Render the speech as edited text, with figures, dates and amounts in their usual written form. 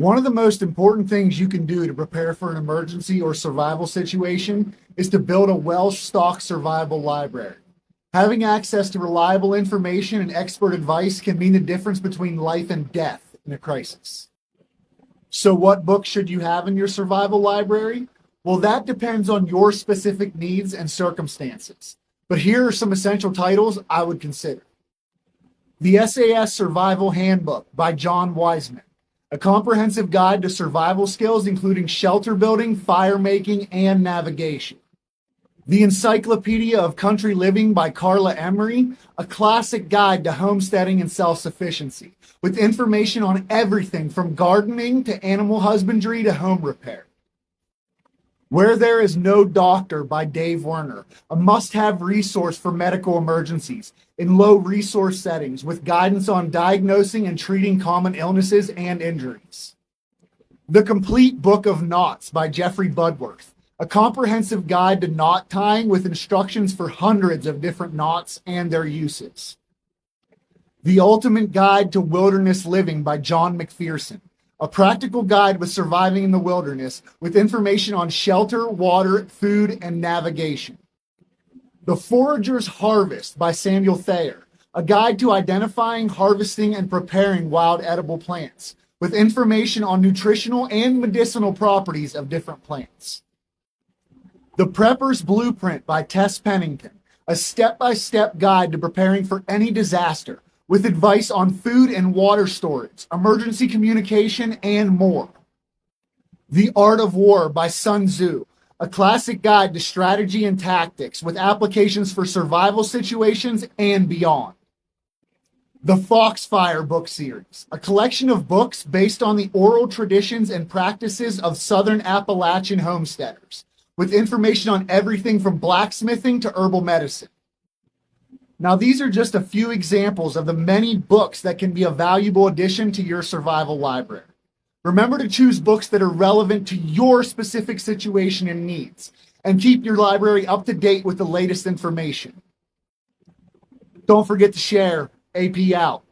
One of the most important things you can do to prepare for an emergency or survival situation is to build a well-stocked survival library. Having access to reliable information and expert advice can mean the difference between life and death in a crisis. So, what books should you have in your survival library? Well, that depends on your specific needs and circumstances. But here are some essential titles I would consider. The SAS Survival Handbook by John Wiseman, a comprehensive guide to survival skills including shelter building, fire making, and navigation. The Encyclopedia of Country Living by Carla Emery, a classic guide to homesteading and self-sufficiency, with information on everything from gardening to animal husbandry to home repair. Where There Is No Doctor by Dave Werner, a must-have resource for medical emergencies in low-resource settings with guidance on diagnosing and treating common illnesses and injuries. The Complete Book of Knots by Jeffrey Budworth, a comprehensive guide to knot tying with instructions for hundreds of different knots and their uses. The Ultimate Guide to Wilderness Living by John McPherson, a practical guide with surviving in the wilderness with information on shelter, water, food, and navigation. The Forager's Harvest by Samuel Thayer, a guide to identifying, harvesting, and preparing wild edible plants with information on nutritional and medicinal properties of different plants. The Prepper's Blueprint by Tess Pennington, a step-by-step guide to preparing for any disaster with advice on food and water storage, emergency communication, and more. The Art of War by Sun Tzu, a classic guide to strategy and tactics with applications for survival situations and beyond. The Foxfire book series, a collection of books based on the oral traditions and practices of Southern Appalachian homesteaders, with information on everything from blacksmithing to herbal medicine. Now, these are just a few examples of the many books that can be a valuable addition to your survival library. Remember to choose books that are relevant to your specific situation and needs, and keep your library up to date with the latest information. Don't forget to share. AP out.